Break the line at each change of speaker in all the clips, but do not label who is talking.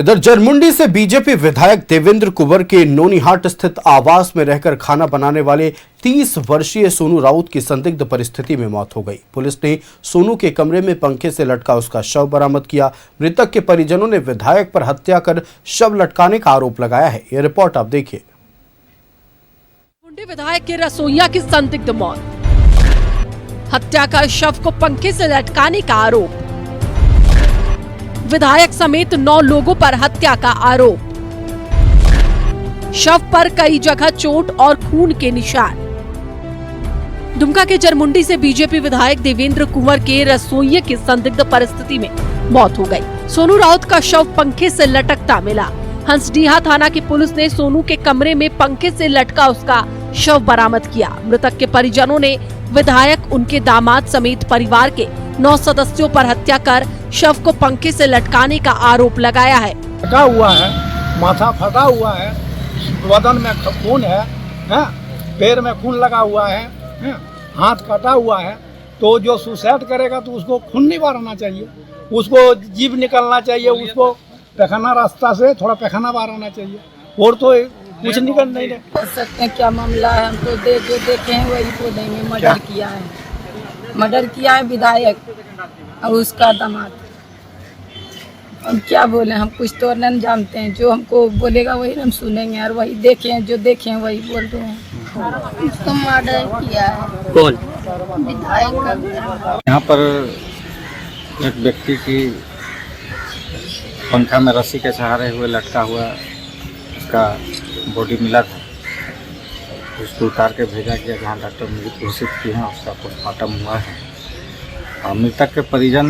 इधर जरमुंडी से बीजेपी विधायक देवेंद्र कुंवर के नोनीहाट स्थित आवास में रहकर खाना बनाने वाले 30 वर्षीय सोनू राउत की संदिग्ध परिस्थिति में मौत हो गई। पुलिस ने सोनू के कमरे में पंखे से लटका उसका शव बरामद किया। मृतक के परिजनों ने विधायक पर हत्या कर शव लटकाने का आरोप लगाया है। यह रिपोर्ट आप देखिए।
विधायक के रसोइया की संदिग्ध मौत, हत्या कर शव को पंखे से लटकाने का आरोप, विधायक समेत 9 लोगों पर हत्या का आरोप, शव पर कई जगह चोट और खून के निशान। दुमका के जरमुंडी से बीजेपी विधायक देवेंद्र कुंवर के रसोइये की संदिग्ध परिस्थिति में मौत हो गई। सोनू राउत का शव पंखे से लटकता मिला। हंसडीहा थाना की पुलिस ने सोनू के कमरे में पंखे से लटका उसका शव बरामद किया। मृतक के परिजनों ने विधायक, उनके दामाद समेत परिवार के 9 सदस्यों पर हत्या कर शव को पंखे से लटकाने का आरोप लगाया है।
फटा हुआ है, माथा फटा हुआ है, बदन में खून है, पैर में खून लगा हुआ है, हाथ कटा हुआ है। तो जो सुसाइड करेगा तो उसको खून नहीं बहाना चाहिए, उसको जीभ निकलना चाहिए, उसको पैखाना रास्ता से थोड़ा पैखाना बहाना चाहिए, और तो कुछ निकल नहीं रहे।
सकते हैं क्या मामला है, हम तो जो देखे हैं वही तो देंगे। मर्डर किया है विधायक और उसका दामाद। हम क्या बोले, हम कुछ तो नहीं जानते हैं। जो हमको बोलेगा वही हम सुनेंगे, और वही देखे हैं, जो देखे हैं वही बोल रहे हैं। उसको मर्डर किया है।
कौन?
विधायक।
यहाँ पर एक व्यक्ति की पंखा में रस्सी के सहारे हुए लटका हुआ उसका बॉडी मिला था। उसको उतार के भेजा गया जहाँ डॉक्टर मृत घोषित किए हैं। उसका पोस्टमार्टम हुआ है और मृतक के परिजन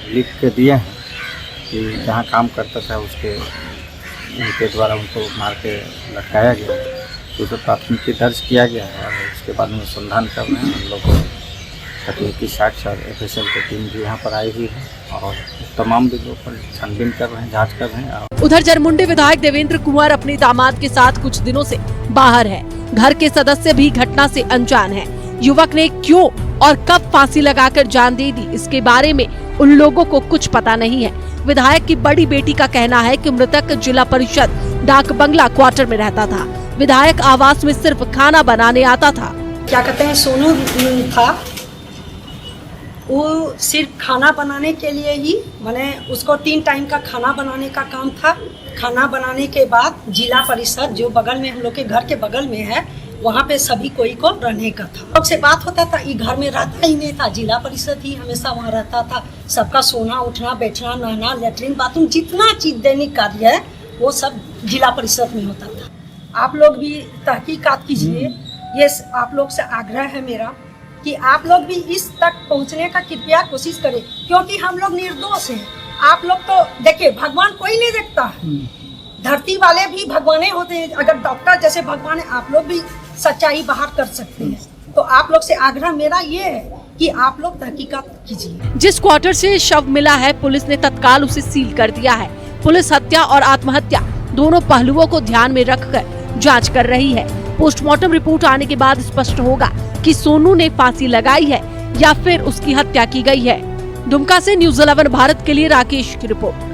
लिख के दिए हैं कि जहाँ काम करता था उनके द्वारा उनको मार के लटकाया गया। तो उसे प्राथमिकी दर्ज किया गया है और उसके बाद में अनुसंधान कर रहे हैं। हम लोग तकनीकी साक्ष्य और FSL की टीम भी यहाँ पर आई हुई है और तमाम बिंदुओं पर छानबीन कर रहे हैं, जांच कर रहे हैं।
उधर जरमुंडी विधायक देवेंद्र कुंवर अपने दामाद के साथ कुछ दिनों से बाहर है। घर के सदस्य भी घटना से अनजान हैं। युवक ने क्यों और कब फांसी लगाकर जान दे दी, इसके बारे में उन लोगों को कुछ पता नहीं है। विधायक की बड़ी बेटी का कहना है कि मृतक जिला परिषद डाक बंगला क्वार्टर में रहता था। विधायक आवास में सिर्फ खाना बनाने आता था।
क्या कहते हैं, सोनू था, वो सिर्फ खाना बनाने के लिए ही, माने उसको 3 टाइम का खाना बनाने का काम था। खाना बनाने के बाद जिला परिषद जो बगल में, हम लोग के घर के बगल में है, वहाँ पे सभी कोई को रहने का था। लोग से बात होता था, ये घर में रहता ही नहीं था, जिला परिषद ही हमेशा वहाँ रहता था। सबका सोना, उठना, बैठना, नहाना, लेटरिन, बाथरूम, जितना चीज दैनिक कार्य है वो सब जिला परिषद में होता था। आप लोग भी तहकीकात कीजिए। ये आप लोग से आग्रह है मेरा कि आप लोग भी इस तक पहुंचने का कृपया कोशिश करें, क्योंकि हम लोग निर्दोष हैं। आप लोग तो देखिए, भगवान कोई नहीं देखता है, धरती वाले भी भगवाने होते हैं। अगर डॉक्टर जैसे भगवान है, आप लोग भी सच्चाई बाहर कर सकते हैं। तो आप लोग से आग्रह मेरा ये है कि आप लोग तहकीकात कीजिए।
जिस क्वार्टर से शव मिला है, पुलिस ने तत्काल उसे सील कर दिया है। पुलिस हत्या और आत्महत्या दोनों पहलुओं को ध्यान में रखकर जांच कर रही है। पोस्टमार्टम रिपोर्ट आने के बाद स्पष्ट होगा कि सोनू ने फांसी लगाई है या फिर उसकी हत्या की गई है। दुमका से न्यूज़ 11 भारत के लिए राकेश की रिपोर्ट।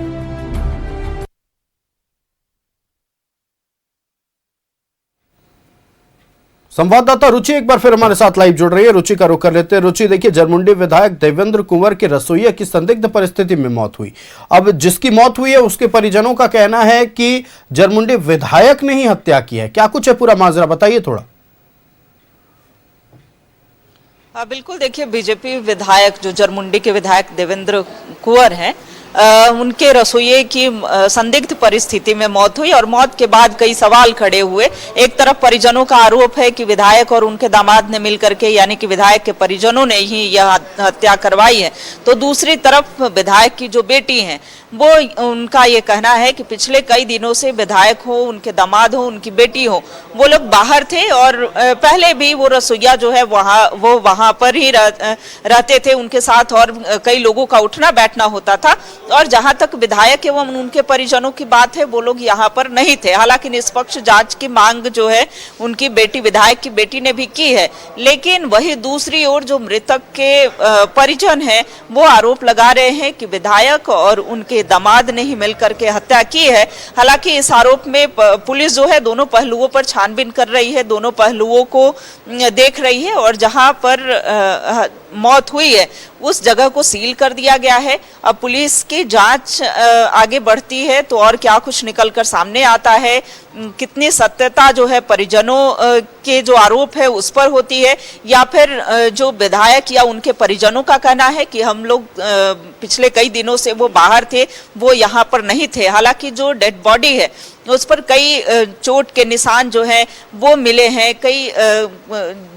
संवाददाता रुचि एक बार फिर हमारे साथ लाइव जुड़ रही है। रुचि का रुख कर लेते हैं। रुचि, देखिए, जरमुंडी विधायक देवेंद्र कुंवर के रसोइया की संदिग्ध परिस्थिति में मौत हुई। अब जिसकी मौत हुई है उसके परिजनों का कहना है कि जरमुंडी विधायक ने ही हत्या की है। क्या कुछ है पूरा माजरा, बताइए थोड़ा।
बिल्कुल, देखिए, बीजेपी विधायक जो जरमुंडी के विधायक देवेंद्र कुंवर हैं, उनके रसोइये की संदिग्ध परिस्थिति में मौत हुई और मौत के बाद कई सवाल खड़े हुए। एक तरफ परिजनों का आरोप है कि विधायक और उनके दामाद ने मिलकर के, यानी कि विधायक के परिजनों ने ही यह हत्या करवाई है। तो दूसरी तरफ विधायक की जो बेटी हैं, वो उनका ये कहना है कि पिछले कई दिनों से विधायक हो, उनके दामाद हो, उनकी बेटी हो, वो लोग बाहर थे और पहले भी वो रसोइया जो है वो वहाँ पर ही रहते थे उनके साथ, और कई लोगों का उठना बैठना होता था। और जहां तक विधायक एवं उनके परिजनों की बात है, वो लोग यहाँ पर नहीं थे। हालांकि निष्पक्ष जांच की मांग जो है उनकी बेटी, विधायक की बेटी ने भी की है, लेकिन वही दूसरी ओर जो मृतक के परिजन हैं वो आरोप लगा रहे हैं कि विधायक और उनके दामाद ने ही मिलकर के हत्या की है। हालांकि इस आरोप में पुलिस जो है दोनों पहलुओं पर छानबीन कर रही है, दोनों पहलुओं को देख रही है और जहां पर मौत हुई है उस जगह को सील कर दिया गया है। अब पुलिस की जांच आगे बढ़ती है तो और क्या कुछ निकलकर सामने आता है, कितनी सत्यता जो है परिजनों के जो आरोप है उस पर होती है, या फिर जो विधायक या उनके परिजनों का कहना है कि हम लोग पिछले कई दिनों से वो बाहर थे, वो यहाँ पर नहीं थे। हालांकि जो डेड बॉडी है उस पर कई चोट के निशान जो हैं वो मिले हैं, कई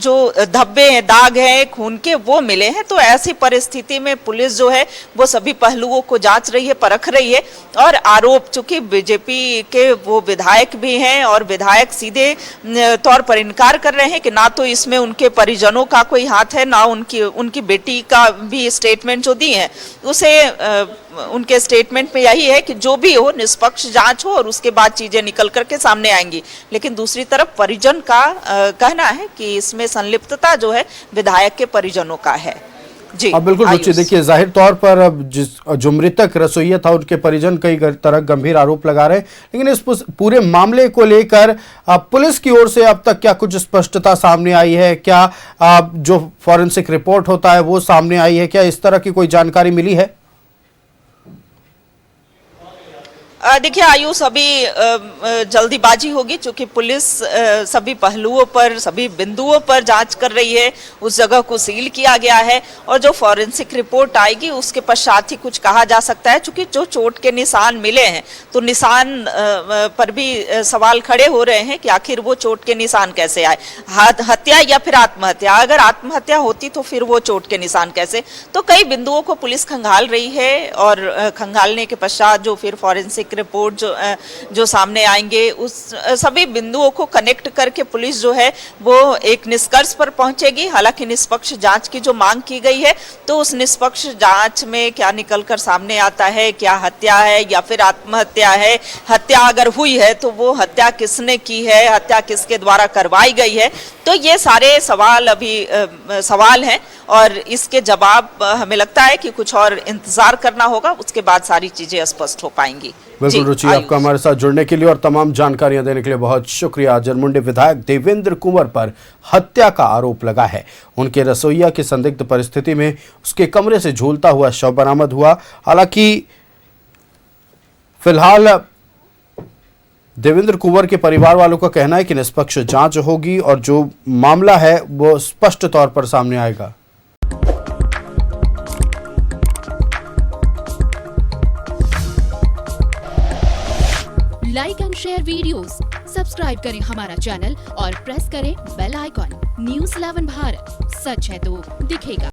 जो धब्बे हैं, दाग हैं खून के, वो मिले हैं। तो ऐसी परिस्थिति में पुलिस जो है वो सभी पहलुओं को जांच रही है, परख रही है। और आरोप, चूंकि बीजेपी के वो विधायक भी हैं और विधायक सीधे तौर पर इनकार कर रहे हैं कि ना तो इसमें उनके परिजनों का कोई हाथ है, ना उनकी बेटी का भी स्टेटमेंट जो दी है उसे उनके स्टेटमेंट में यही है कि जो भी हो निष्पक्ष जांच हो और उसके बाद चीजें निकल करके सामने आएंगी। लेकिन दूसरी तरफ परिजन का कहना है कि इसमें संलिप्तता जो है विधायक के परिजनों का है। जी
बिल्कुल रुचि, देखिए जाहिर तौर पर अब जो मृतक रसोइया था उनके परिजन कई तरह गंभीर आरोप लगा रहे हैं, लेकिन इस पूरे मामले को लेकर पुलिस की ओर से अब तक क्या कुछ स्पष्टता सामने आई है? क्या जो फॉरेंसिक रिपोर्ट होता है वो सामने आई है? क्या इस तरह की कोई जानकारी मिली है?
देखिए आयुष, अभी जल्दीबाजी होगी क्योंकि पुलिस सभी पहलुओं पर, सभी बिंदुओं पर जांच कर रही है। उस जगह को सील किया गया है और जो फॉरेंसिक रिपोर्ट आएगी उसके पश्चात ही कुछ कहा जा सकता है। क्योंकि जो चोट के निशान मिले हैं तो निशान पर भी सवाल खड़े हो रहे हैं कि आखिर वो चोट के निशान कैसे आए, हत्या या फिर आत्महत्या। अगर आत्महत्या होती तो फिर वो चोट के निशान कैसे? तो कई बिंदुओं को पुलिस खंगाल रही है और खंगालने के पश्चात जो फिर फॉरेंसिक रिपोर्ट जो सामने आएंगे उस सभी बिंदुओं को कनेक्ट करके पुलिस जो है वो एक निष्कर्ष पर पहुंचेगी। हालांकि निष्पक्ष जांच की जो मांग की गई है तो उस निष्पक्ष जांच में क्या निकलकर सामने आता है, क्या हत्या है या फिर आत्महत्या है, हत्या अगर हुई है तो वो हत्या किसने की है, हत्या किसके द्वारा करवाई गई है, तो ये सारे सवाल अभी सवाल हैं और इसके जवाब हमें लगता है कि कुछ और इंतजार करना होगा, उसके बाद सारी चीजें स्पष्ट हो पाएंगी।
बिल्कुल रुचि, आपका हमारे साथ जुड़ने के लिए और तमाम जानकारियां देने के लिए बहुत शुक्रिया। जरमुंडी विधायक देवेंद्र कुंवर पर हत्या का आरोप लगा है। उनके रसोइया की संदिग्ध परिस्थिति में उसके कमरे से झूलता हुआ शव बरामद हुआ। हालांकि फिलहाल देवेंद्र कुंवर के परिवार वालों का कहना है कि निष्पक्ष जांच होगी और जो मामला है वो स्पष्ट तौर पर सामने आएगा।
Like and share videos, subscribe करें हमारा चैनल और प्रेस करें बेल आइकॉन। न्यूज़ 11 भारत, सच है तो दिखेगा।